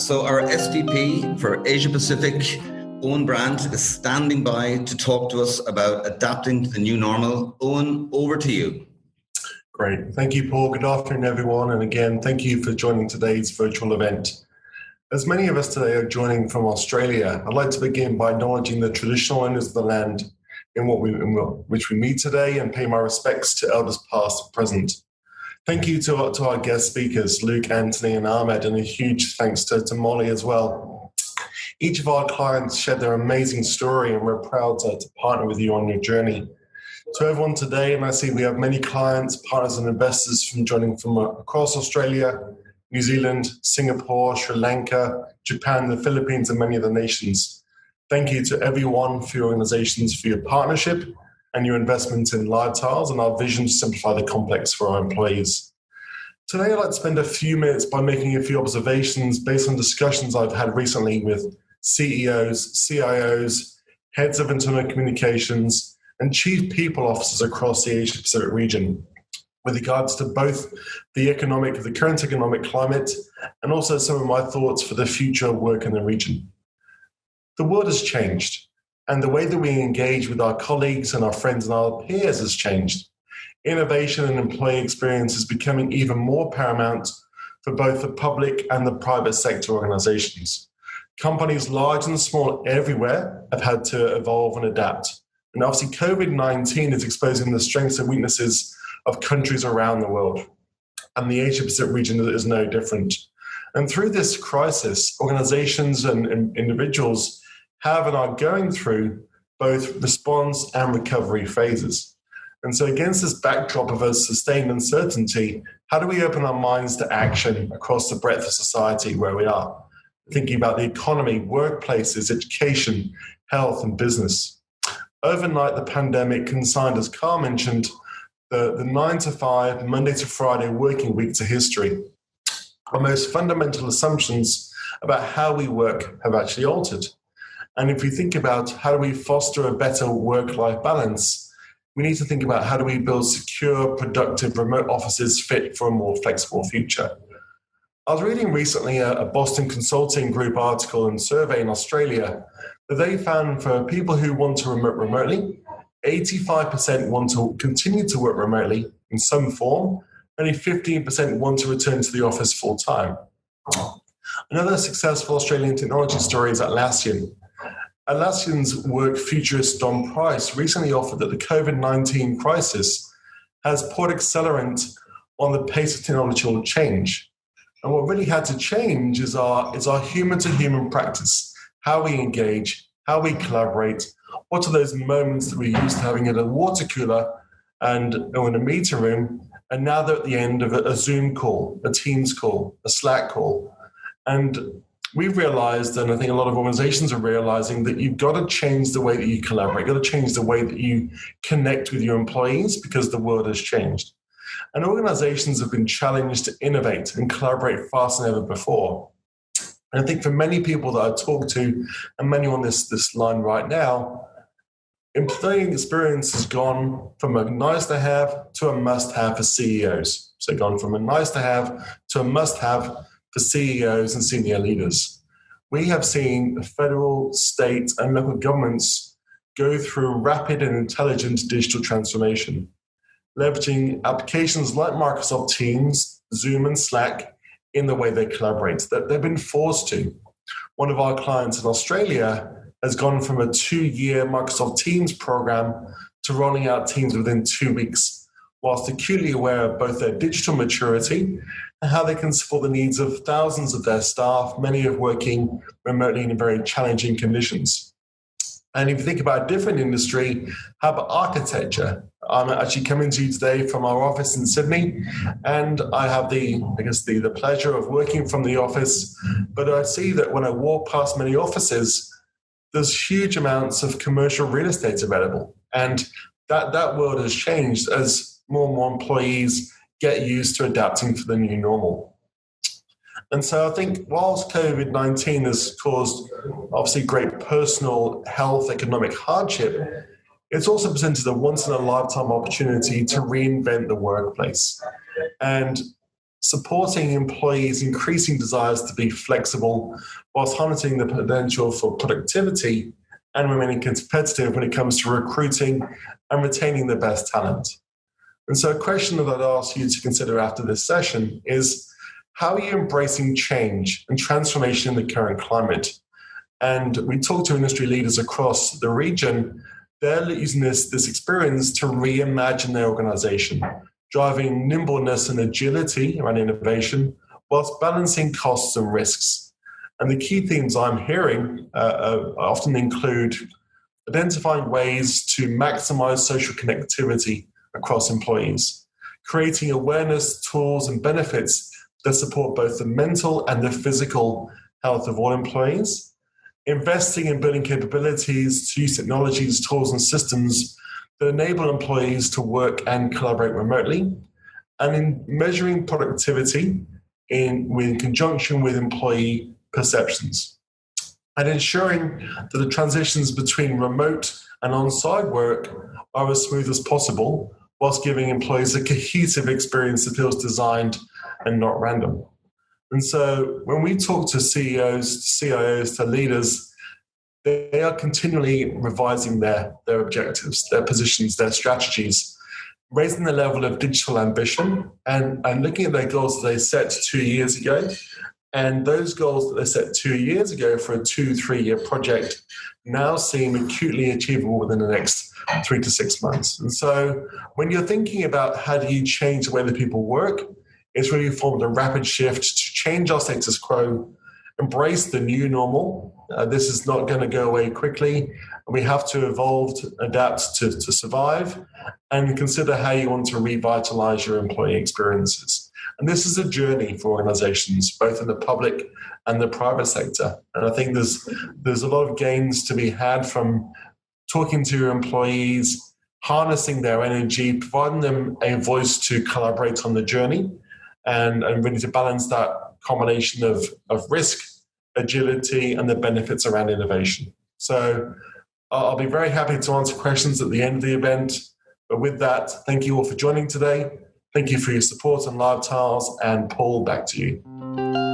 So our SVP for Asia Pacific, Owen Brandt, is standing by to talk to us about adapting to the new normal. Owen, over to you. Great. Thank you, Paul. Good afternoon, everyone. And again, thank you for joining today's virtual event. As many of us today are joining from Australia, I'd like to begin by acknowledging the traditional owners of the land in which we meet today and pay my respects to elders past and present. Thank you to our guest speakers, Luke, Anthony, and Ahmed, and a huge thanks to Molly as well. Each of our clients shared their amazing story, and we're proud to partner with you on your journey. To everyone today, and I see we have many clients, partners, and investors joining from across Australia, New Zealand, Singapore, Sri Lanka, Japan, the Philippines, and many other nations. Thank you to everyone for your organizations, for your partnership and your investment in LiveTiles and our vision to simplify the complex for our employees. Today, I'd like to spend a few minutes by making a few observations based on discussions I've had recently with CEOs, CIOs, heads of internal communications, and chief people officers across the Asia Pacific region with regards to both the current economic climate and also some of my thoughts for the future work in the region. The world has changed, and the way that we engage with our colleagues and our friends and our peers has changed. Innovation and employee experience is becoming even more paramount for both the public and the private sector organizations. Companies large and small everywhere have had to evolve and adapt. And obviously COVID-19 is exposing the strengths and weaknesses of countries around the world. And the Asia Pacific region is no different. And through this crisis, organizations and individuals have and are going through both response and recovery phases. And so against this backdrop of a sustained uncertainty, how do we open our minds to action across the breadth of society where we are? Thinking about the economy, workplaces, education, health, and business. Overnight, the pandemic consigned, as Carl mentioned, the 9 to 5, Monday to Friday working week to history. Our most fundamental assumptions about how we work have actually altered. And if we think about how do we foster a better work-life balance, we need to think about how do we build secure, productive remote offices fit for a more flexible future. I was reading recently a Boston Consulting Group article and survey in Australia that they found for people who want to work remotely, 85% want to continue to work remotely in some form, only 15% want to return to the office full time. Another successful Australian technology story is Atlassian. Atlassian's work futurist Don Price recently offered that the COVID-19 crisis has poured accelerant on the pace of technological change. And what really had to change is our human-to-human practice, how we engage, how we collaborate, what are those moments that we're used to having at a water cooler or in a meeting room, and now they're at the end of a Zoom call, a Teams call, a Slack call. And we've realized, and I think a lot of organizations are realizing, that you've got to change the way that you collaborate. You've got to change the way that you connect with your employees because the world has changed. And organizations have been challenged to innovate and collaborate faster than ever before. And I think for many people that I talk to, and many on this line right now, employee experience has gone from a nice to have to a must have for CEOs. So gone from a nice to have to a must have for CEOs and senior leaders. We have seen federal, state, and local governments go through rapid and intelligent digital transformation, leveraging applications like Microsoft Teams, Zoom, and Slack in the way they collaborate, that they've been forced to. One of our clients in Australia has gone from a 2-year Microsoft Teams program to rolling out Teams within 2 weeks, whilst acutely aware of both their digital maturity and how they can support the needs of thousands of their staff, many of working remotely in very challenging conditions. And if you think about a different industry, how about architecture? I'm actually coming to you today from our office in Sydney, and I have the pleasure of working from the office. But I see that when I walk past many offices, there's huge amounts of commercial real estate available. And that world has changed as more and more employees get used to adapting to the new normal. And so I think whilst COVID-19 has caused obviously great personal health, economic hardship, it's also presented a once-in-a-lifetime opportunity to reinvent the workplace. And supporting employees' increasing desires to be flexible whilst harnessing the potential for productivity and remaining competitive when it comes to recruiting and retaining the best talent. And so a question that I'd ask you to consider after this session is, how are you embracing change and transformation in the current climate? And we talk to industry leaders across the region. They're using this experience to reimagine their organization, driving nimbleness and agility around innovation, whilst balancing costs and risks. And the key themes I'm hearing often include identifying ways to maximize social connectivity across employees, creating awareness, tools, and benefits that support both the mental and the physical health of all employees, investing in building capabilities to use technologies, tools, and systems that enable employees to work and collaborate remotely, and in measuring productivity in conjunction with employee perceptions, and ensuring that the transitions between remote and on-site work are as smooth as possible, whilst giving employees a cohesive experience that feels designed and not random. And so when we talk to CEOs, CIOs, to leaders, they are continually revising their objectives, their positions, their strategies, raising the level of digital ambition and looking at their goals that they set 2 years ago. And those goals that they set 2 years ago for a 2-3 year project now seem acutely achievable within the next 3 to 6 months. And so when you're thinking about how do you change the way that people work, it's really formed a rapid shift to change our status quo, embrace the new normal. This is not going to go away quickly. And we have to evolve, adapt to survive, and consider how you want to revitalize your employee experiences. And this is a journey for organizations, both in the public and the private sector. And I think there's a lot of gains to be had from talking to your employees, harnessing their energy, providing them a voice to collaborate on the journey, and really to balance that combination of risk, agility, and the benefits around innovation. So I'll be very happy to answer questions at the end of the event. But with that, thank you all for joining today. Thank you for your support on LiveTiles, and Paul, back to you.